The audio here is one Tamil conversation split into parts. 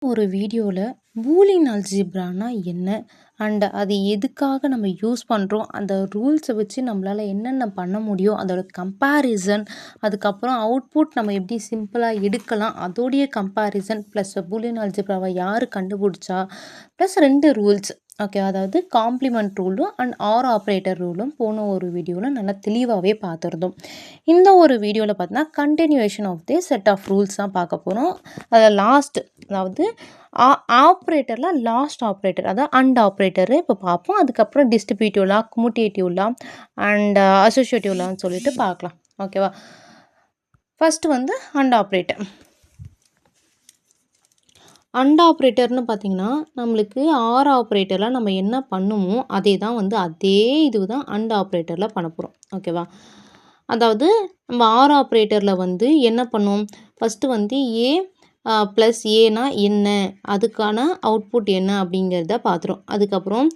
ஒரு வீடியோவில் பூலியன் அல்ஜிப்ரானா என்ன அண்ட் அது எதுக்காக நம்ம யூஸ் பண்ணுறோம், அந்த ரூல்ஸை வச்சு நம்மளால் என்னென்ன பண்ண முடியும், அதோட கம்பேரிசன், அதுக்கப்புறம் அவுட்புட் நம்ம எப்படி சிம்பிளாக எடுக்கலாம், அதோடைய கம்பேரிசன் ப்ளஸ் பூலியன் அல்ஜிப்ராவை யார் கண்டுபிடிச்சா, ப்ளஸ் 2 ரூல்ஸ். ஓகே, அதாவது காம்ப்ளிமெண்ட் ரூலும் அண்ட் ஆர் ஆப்ரேட்டர் ரூலும் போன ஒரு வீடியோவில் நல்லா தெளிவாகவே பார்த்துருந்தோம். இந்த ஒரு வீடியோவில் பார்த்தீங்கன்னா continuation of the set of rules தான் பார்க்க போகிறோம். அதில் லாஸ்ட், அதாவது ஆப்ரேட்டரில் லாஸ்ட் ஆப்ரேட்டர், அதாவது அண்ட் ஆப்ரேட்டரு இப்போ பார்ப்போம். அதுக்கப்புறம் distributive law, commutative law and associative லான்னு சொல்லிட்டு பார்க்கலாம். ஓகேவா? ஃபஸ்ட்டு வந்து அண்ட் ஆப்ரேட்டர். அண்ட் ஆப்ரேட்டர்னு பார்த்திங்கன்னா நம்மளுக்கு ஆர் ஆப்ரேட்டரில் நம்ம என்ன பண்ணுமோ அதே தான் வந்து அதே இது தான் அண்ட் ஆப்ரேட்டரில் பண்ண போகிறோம். ஓகேவா? அதாவது நம்ம ஆர் ஆப்ரேட்டரில் வந்து என்ன பண்ணுவோம், ஃபஸ்ட்டு வந்து ஏ ப்ளஸ் ஏனா என்ன, அதுக்கான அவுட்புட் என்ன அப்படிங்கிறத பார்த்துரும். அதுக்கப்புறம்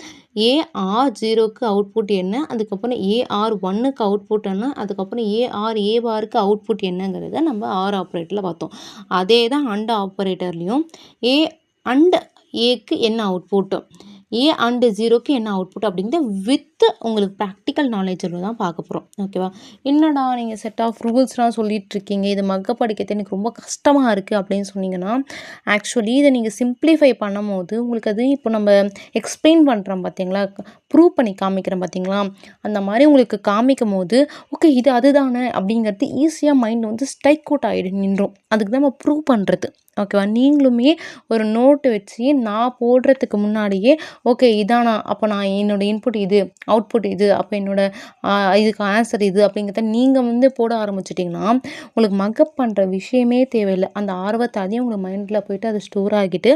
ஏஆர் 0க்கு அவுட்புட் என்ன, அதுக்கப்புறம் ஏஆர் 1க்கு அவுட்புட் என்ன, அதுக்கப்புறம் ஏஆர் ஏ பாருக்கு அவுட்புட் என்னங்கிறத நம்ம ஆர் ஆப்ரேட்டரில் பார்த்தோம். அதே தான் அண்ட் ஆப்ரேட்டர்லேயும் ஏ அண்ட் ஏக்கு என்ன அவுட்புட், ஏ அண்டு 0க்கு என்ன அவுட்புட் அப்படிங்கிறத வித் உங்களுக்கு ப்ராக்டிக்கல் நாலேஜில் தான் பார்க்க போகிறோம். ஓகேவா? என்னடா நீங்கள் செட் ஆஃப் ரூல்ஸ்லாம் சொல்லிகிட்ருக்கீங்க, இது மக்கப் படிக்கிறது எனக்கு ரொம்ப கஷ்டமாக இருக்குது அப்படின்னு சொன்னீங்கன்னா, ஆக்சுவலி இதை நீங்கள் சிம்பிளிஃபை பண்ணும் போது உங்களுக்கு அது இப்போ நம்ம எக்ஸ்பிளைன் பண்ணுறோம் பார்த்தீங்களா, ப்ரூவ் பண்ணி காமிக்கிறோம் பார்த்தீங்களா, அந்த மாதிரி உங்களுக்கு காமிக்கும் போது ஓகே இது அதுதானே அப்படிங்கிறது ஈஸியாக மைண்ட் வந்து ஸ்ட்ரைக் அவுட் ஆகிடும், நின்றோம். அதுக்கு தான் நம்ம ப்ரூவ் பண்ணுறது. ஓகேவா? நீங்களுமே ஒரு நோட்டு வச்சு நான் போடுறதுக்கு முன்னாடியே ஓகே இதானா, அப்போ நான் என்னோடய இன்புட் இது, அவுட்புட் இது, அப்போ என்னோடய இதுக்கு ஆன்சர் இது அப்படிங்கிறத நீங்கள் வந்து போட ஆரம்பிச்சிட்டிங்கன்னா உங்களுக்கு மக்கப் பண்ணுற விஷயமே தேவையில்லை. அந்த ஆர்வத்தாலேயே உங்களுக்கு மைண்டில் போய்ட்டு அது ஸ்டோர் ஆகிட்டு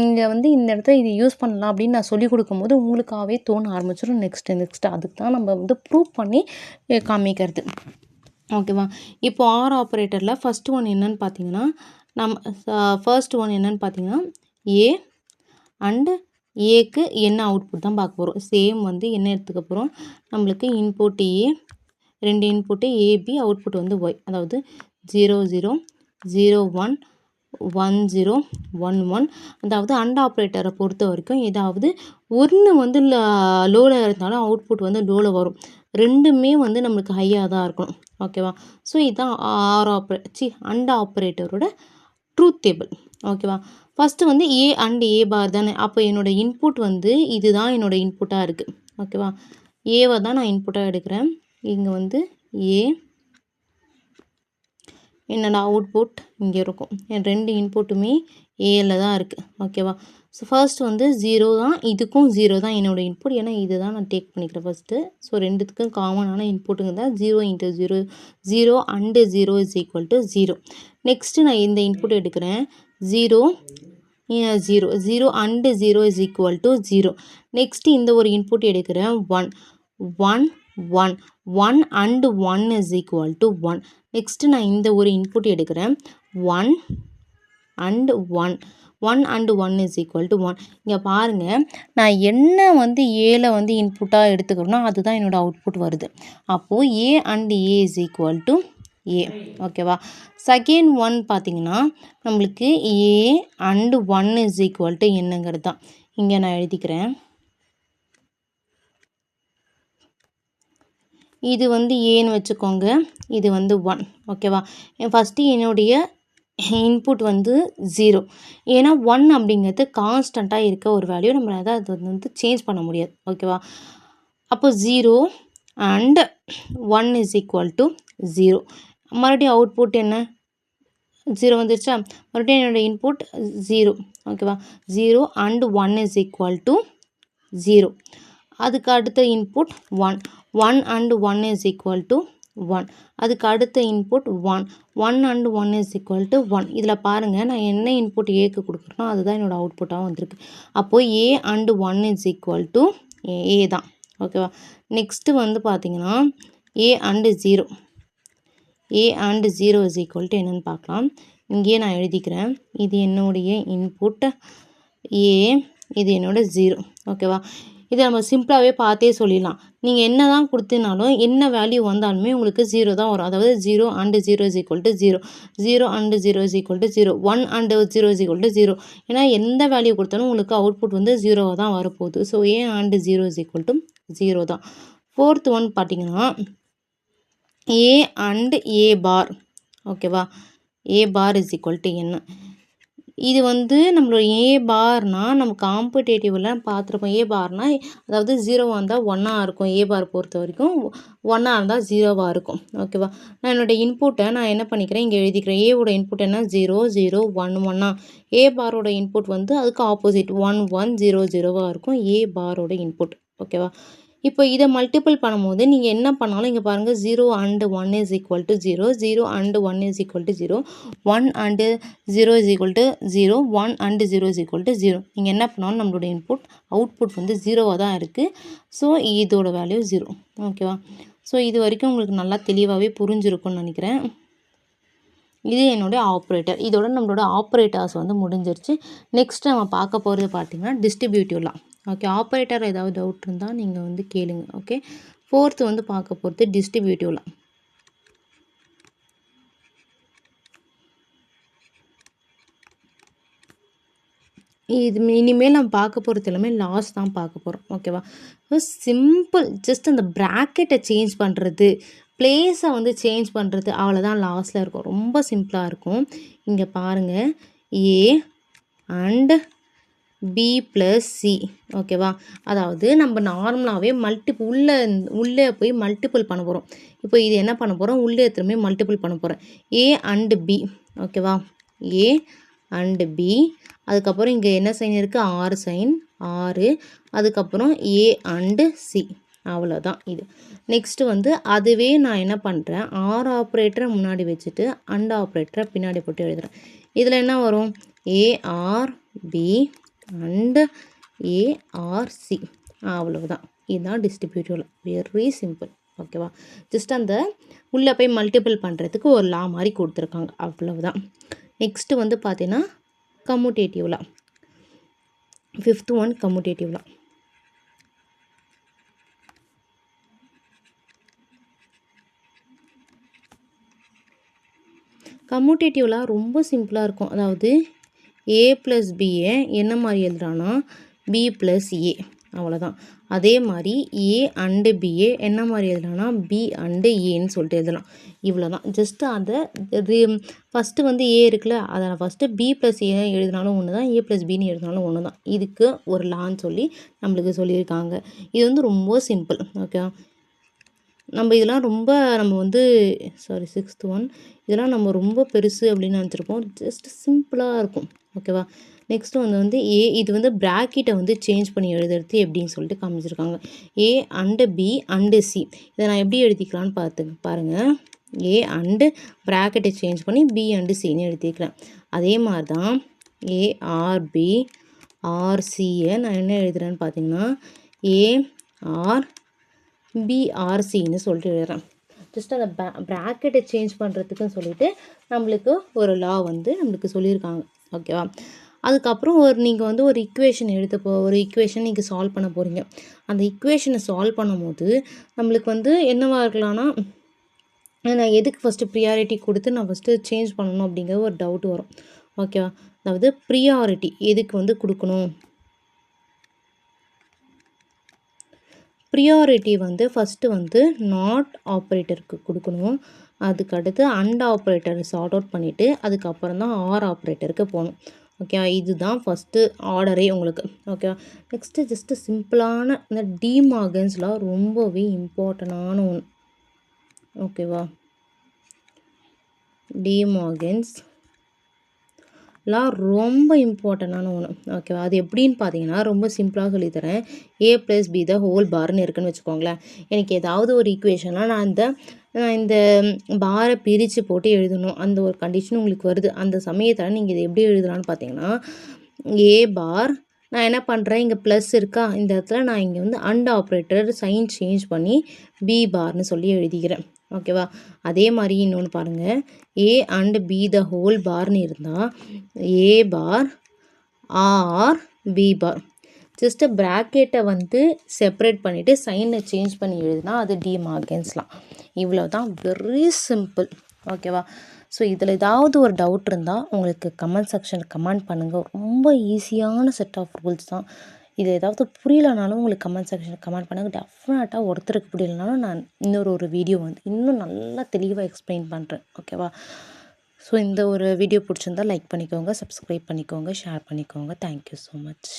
இங்கே வந்து இந்த இடத்துல இது யூஸ் பண்ணலாம் அப்படின்னு நான் சொல்லிக் கொடுக்கும்போது உங்களுக்காகவே தோண ஆரம்பிச்சிடும். நெக்ஸ்ட்டு அதுக்கு தான் நம்ம வந்து ப்ரூவ் பண்ணி காமிக்கிறது. ஓகேவா? இப்போ ஆர் ஆப்ரேட்டரில் ஃபஸ்ட்டு ஒன் என்னன்னு பார்த்தீங்கன்னா, ஃபர்ஸ்ட் ஒன் என்னன்னு பார்த்தீங்கன்னா ஏ அண்டு ஏக்கு என்ன அவுட்புட் தான் பார்க்க போகிறோம். சேம் வந்து என்ன எடுத்துக்க போகிறோம், நம்மளுக்கு input A, 2 input AB, output வந்து ஒய், அதாவது 0 0 0 1 1 0 1 1. அதாவது அண்ட் ஆப்ரேட்டரை பொறுத்த வரைக்கும் ஏதாவது ஒன்று வந்து லோவில் இருந்தாலும் அவுட்புட் வந்து லோவில் வரும். ரெண்டுமே வந்து நம்மளுக்கு ஹையாக தான் இருக்கணும். ஓகேவா? ஸோ இதுதான் அண்ட் ஆப்ரேட்டரோட ட்ரூத் டேபிள். ஓகேவா? ஃபஸ்ட்டு வந்து ஏ அண்ட் ஏ பார் தானே, அப்போ என்னோடய இன்புட் வந்து இதுதான் என்னோடய இன்புட்டாக இருக்குது. ஓகேவா? ஏவை தான் நான் இன்புட்டாக எடுக்கிறேன். இங்கே வந்து ஏ, என்னோடய அவுட்புட் இங்கே இருக்கும். என் 2 இன்புட்டுமே ஏல தான் இருக்குது. ஓகேவா? ஸோ ஃபர்ஸ்ட் வந்து 0 தான், இதுக்கும் 0 தான் என்னோடய இன்புட். ஏன்னா இது தான் நான் டேக் பண்ணிக்கிறேன் ஃபஸ்ட்டு. ஸோ ரெண்டுத்துக்கும் காமனான இன்புட்டுங்க தான் 0 × 0, 0 and 0 is equal to 0. Next நான் இந்த இன்புட் எடுக்கிறேன், 0 0 0 and 0 is equal to 0. Next இந்த ஒரு இன்புட் எடுக்கிறேன் 1 1 1 1 and 1 is equal to 1. Next நான் இந்த ஒரு இன்புட் எடுக்கிறேன் 1 and 1 1 and 1 is equal to 1. இங்கே பாருங்கள், நான் என்ன வந்து ஏல வந்து இன்புட்டாக எடுத்துக்கிறேனோ அதுதான் என்னோடய அவுட்புட் வருது. அப்போது A and A is equal to A. ஓகேவா? செகண்ட் ஒன் பார்த்திங்கன்னா நம்மளுக்கு A and 1 is equal to என்னங்கிறது தான். இங்கே நான் எழுதிக்கிறேன், இது வந்து ஏன்னு வச்சுக்கோங்க, இது வந்து 1. ஓகேவா? ஃபஸ்ட்டு என்னுடைய இன்புட் வந்து 0. ஏன்னா 1 அப்படிங்கிறது கான்ஸ்டண்ட்டாக இருக்க ஒரு வேல்யூ, நம்மளால் அது வந்து சேஞ்ச் பண்ண முடியாது. ஓகேவா? அப்போ 0 அண்ட் 1 இஸ் ஈக்குவல் டு 0. மறுபடியும் அவுட்புட் என்ன, 0 வந்துருச்சா? மறுபடியும் என்னோடய இன்புட் 0. ஓகேவா? 0 அண்ட் 1 இஸ் ஈக்குவல் டு 0. அதுக்கு அடுத்த input 1 1 and 1 is equal to 1. அதுக்கு அடுத்த input 1 1 and 1 is equal to 1. இதில் பாருங்கள், நான் என்ன இன்புட் ஏக்கு கொடுக்குறேனோ அதுதான் என்னோடய அவுட்புட்டாக வந்திருக்கு. அப்போது A and 1 is equal to A தான். ஓகேவா? நெக்ஸ்ட்டு வந்து பார்த்திங்கன்னா A and 0, A and 0 is equal to என்னென்னு பார்க்கலாம். இங்கேயே நான் எழுதிக்கிறேன், இது என்னுடைய இன்புட் ஏ, இது என்னோட 0. ஓகேவா? இதை நம்ம சிம்பிளாகவே பார்த்தே சொல்லிடலாம். நீங்கள் என்ன தான் கொடுத்தினாலும் என்ன வேல்யூ வந்தாலுமே உங்களுக்கு 0 தான் வரும். அதாவது 0 and 0 is equal to 0, 0 and 0 is equal to 0, 1 and 0 is equal to 0. ஏன்னா எந்த வேல்யூ கொடுத்தாலும் உங்களுக்கு அவுட்புட் வந்து 0 தான் வரப்போகுது. So a and 0 is equal to 0 தான். ஃபோர்த் ஒன் பார்த்தீங்கன்னா a and a பார். ஓகேவா, a bar is equal to என்ன. இது வந்து நம்மளோட ஏ பார்னால் நம்ம காம்படேட்டிவ்லாம் பார்த்துருப்போம். ஏ பார்னால் அதாவது 0 இருந்தால் 1 இருக்கும். ஏ பார் பொறுத்த வரைக்கும் 1 இருந்தால் 0 இருக்கும். ஓகேவா, நான் என்னோடய இன்புட்டை நான் என்ன பண்ணிக்கிறேன், இங்கே எழுதிக்கிறேன். ஏவோட இன்புட் என்ன 0 0 1 1. ஏ பாரோட இன்புட் வந்து அதுக்கு ஆப்போசிட் 1 1 0 0 இருக்கும் ஏ பாரோட இன்புட். ஓகேவா, இப்போ இதை மல்டிபிள் பண்ணும்போது நீங்கள் என்ன பண்ணாலும் இங்கே பாருங்கள் 0 and 1 is equal to 0, 0 and 1 is equal to 0, 1 and 0 is equal to 0, 1 and 0 is equal to 0. நீங்கள் என்ன பண்ணாலும் நம்மளோட அவுட்புட் வந்து 0 தான் இருக்குது. ஸோ இதோட வேல்யூ 0. ஓகேவா, ஸோ இது வரைக்கும் உங்களுக்கு நல்லா தெளிவாகவே புரிஞ்சிருக்கும்னு நினைக்கிறேன். இது என்னுடைய ஆப்ரேட்டர். இதோட நம்மளோட ஆப்ரேட்டர்ஸ் வந்து முடிஞ்சிருச்சு. நெக்ஸ்ட் நம்ம பார்க்க போகிறது பார்த்திங்கன்னா டிஸ்ட்ரிபியூட்டிவ்லாம். ஓகே, ஆப்ரேட்டர் ஏதாவது டவுட் இருந்தால் நீங்கள் வந்து கேளுங்க. ஓகே, ஃபோர்த்து வந்து பார்க்க போகிறது டிஸ்ட்ரிபியூட்டிவ்லாம். இது இனிமேல் நம்ம பார்க்க போகிறது எல்லாமே லாஸ் தான் பார்க்க போகிறோம். ஓகேவா, சிம்பிள், ஜஸ்ட் அந்த ப்ராக்கெட்டை சேஞ்ச் பண்ணுறது, பிளேஸை வந்து சேஞ்ச் பண்ணுறது, அவ்வளோதான் லாஸில் இருக்கும். ரொம்ப சிம்பிளாக இருக்கும். இங்கே பாருங்கள், A and B plus C. ஓகேவா, அதாவது நம்ம நார்மலாகவே உள்ளே போய் மல்டிபிள் பண்ண போகிறோம். இப்போ இது என்ன பண்ண போகிறோம், உள்ளே திரும்பி மல்டிபிள் பண்ண போகிறேன். A and B. ஓகேவா, ஏ அண்டு பி. அதுக்கப்புறம் இங்கே என்ன சைன் இருக்குது, ஆர் சைன், ஆறு. அதுக்கப்புறம் ஏ அண்டு சி. அவ்வளோதான் இது. நெக்ஸ்ட்டு வந்து அதுவே நான் என்ன பண்ணுறேன், ஆர் ஆப்ரேட்டரை முன்னாடி வச்சுட்டு அண்ட் ஆப்ரேட்டரை பின்னாடி போட்டு எழுதுகிறேன். இதில் என்ன வரும், ஏஆர் பி அண்ட் ஏஆர்சி. அவ்வளவுதான். இதுதான் டிஸ்ட்ரிபியூட்டிவ். Very simple. ஓகேவா, ஜஸ்ட் அந்த உள்ளே போய் மல்டிபிள் பண்ணுறதுக்கு ஒரு லா மாதிரி கொடுத்துருக்காங்க. அவ்வளவுதான். நெக்ஸ்ட்டு வந்து பார்த்தீங்கன்னா கம்யூட்டேட்டிவ்லாம். Fifth one கம்யூட்டேட்டிவ்லாம். கம்யூட்டேட்டிவ்லாம் ரொம்ப சிம்பிளாக இருக்கும். அதாவது ஏ ப்ளஸ் பியை என்ன மாதிரி எழுதுறான்னா பி ப்ளஸ் ஏ. அவ்வளோதான். அதே மாதிரி ஏ அண்டு பிஏ என்ன மாதிரி எழுதலாம்னா பி அண்டு ஏன்னு சொல்லிட்டு எழுதலாம். இவ்வளோ தான். ஜஸ்ட்டு அதை ஃபஸ்ட்டு வந்து ஏ இருக்குல்ல, அதை நான் ஃபஸ்ட்டு பி ப்ளஸ் ஏ எழுதினாலும் ஒன்று தான், ஏ ப்ளஸ் பின்னு எழுதினாலும் ஒன்று தான். இதுக்கு ஒரு லான்னு சொல்லி நம்மளுக்கு சொல்லியிருக்காங்க. இது வந்து ரொம்ப சிம்பிள். ஓகே, நம்ம இதெல்லாம் நம்ம வந்து சிக்ஸ்த் ஒன் இதெல்லாம் நம்ம ரொம்ப பெருசு அப்படின்னு நினச்சிருப்போம். ஜஸ்ட் சிம்பிளாக இருக்கும். ஓகேவா, நெக்ஸ்ட்டு வந்து ஏ, இது வந்து ப்ராக்கெட்டை வந்து சேஞ்ச் பண்ணி எழுதுறது எப்படின்னு சொல்லிட்டு காமிச்சிருக்காங்க. A and B and C. இதை நான் எப்படி எழுதிக்கலான்னு பாருங்கள். ஏ அண்டு ப்ராக்கெட்டை சேஞ்ச் பண்ணி பி அண்டு சின்னு எழுதிக்கிறேன். அதே மாதிரி தான் ஏஆர்பி ஆர்சியை நான் என்ன எழுதுகிறேன்னு பார்த்தீங்கன்னா ஏஆர் பிஆர்சின்னு சொல்லிட்டு எழுதுகிறேன். ஜஸ்ட் அந்த ப்ராக்கெட்டை சேஞ்ச் பண்ணுறதுக்குன்னு சொல்லிட்டு நம்மளுக்கு ஒரு லா வந்து நம்மளுக்கு சொல்லியிருக்காங்க. ஓகேவா, அதுக்கப்புறம் நீங்கள் வந்து ஒரு ஈக்குவேஷன் ஒரு ஈக்குவேஷன் நீங்கள் சால்வ் பண்ண போகிறீங்க. அந்த ஈக்குவேஷனை சால்வ் பண்ணும்போது நம்மளுக்கு வந்து என்னவாக இருக்கலாம்னா, நான் எதுக்கு ஃபஸ்ட்டு ப்ரியாரிட்டி கொடுத்து நான் ஃபஸ்ட்டு சேஞ்ச் பண்ணணும் அப்படிங்கிற ஒரு டவுட் வரும். ஓகேவா, அதாவது ப்ரியாரிட்டி எதுக்கு வந்து கொடுக்கணும், ப்ரியாரிட்டி வந்து ஃபஸ்ட்டு வந்து நாட் ஆப்ரேட்டருக்கு கொடுக்கணும். அதுக்கடுத்து அண்ட் ஆப்ரேட்டரை சார்ட் அவுட் பண்ணிவிட்டு அதுக்கப்புறம் தான் ஆர் ஆப்ரேட்டருக்கு போகணும். ஓகேவா, இதுதான் ஃபஸ்ட்டு ஆர்டரே உங்களுக்கு. ஓகேவா, நெக்ஸ்ட்டு ஜஸ்ட்டு சிம்பிளான இந்த டிமார்கன்ஸ்லாம் ரொம்பவே இம்பார்ட்டண்டான ஒன்று. ஓகேவா, டிமார்கன்ஸ் ரொம்ப இம்பார்ட்டண்டான ஒன்று. ஓகேவா, அது எப்படின்னு பார்த்தீங்கன்னா ரொம்ப சிம்பிளாக சொல்லித்தரேன். ஏ ப்ளஸ் பி த ஹோல் பார்னு இருக்குன்னு வச்சுக்கோங்களேன். எனக்கு ஏதாவது ஒரு ஈக்குவேஷனாக நான் இந்த பாரை பிரித்து போட்டு எழுதணும், அந்த ஒரு கண்டிஷன் உங்களுக்கு வருது. அந்த சமயத்தில் நீங்கள் இதை எப்படி எழுதலான்னு பார்த்தீங்கன்னா, ஏ பார் நான் என்ன பண்ணுறேன், இங்கே ப்ளஸ் இருக்கா, இந்த இடத்துல நான் இங்கே வந்து அண்ட் ஆப்ரேட்டர் சைன் சேஞ்ச் பண்ணி பி பார்னு சொல்லி எழுதிக்கிறேன். ஓகேவா, அதே மாதிரி இன்னொன்று பாருங்கள், A and B the whole பார்னு இருந்தால் A bar or B bar. Just ப்ராக்கெட்டை வந்து செப்பரேட் பண்ணிவிட்டு சைனை சேஞ்ச் பண்ணி எழுதுனா அது டி மார்கன்ஸ் லா. இவ்வளோ தான், வெரி சிம்பிள். ஓகேவா? ஸோ இதில் ஏதாவது ஒரு டவுட் இருந்தால் உங்களுக்கு கமெண்ட் செக்ஷனில் கமெண்ட் பண்ணுங்கள். ரொம்ப ஈஸியான செட் ஆஃப் ரூல்ஸ் தான். இது ஏதாவது புரியலனாலும் உங்களுக்கு கமெண்ட் செக்ஷனில் கமெண்ட் பண்ணுங்கள். டெஃபினட்டாக ஒருத்தருக்கு புரியலனாலும் நான் ஒரு வீடியோ வந்து இன்னும் நல்லா தெளிவாக எக்ஸ்பிளைன் பண்ணுறேன். ஓகேவா? ஸோ இந்த ஒரு வீடியோ பிடிச்சிருந்தா லைக் பண்ணிக்கோங்க, சப்ஸ்கிரைப் பண்ணிக்கோங்க, ஷேர் பண்ணிக்கோங்க. Thank you so much.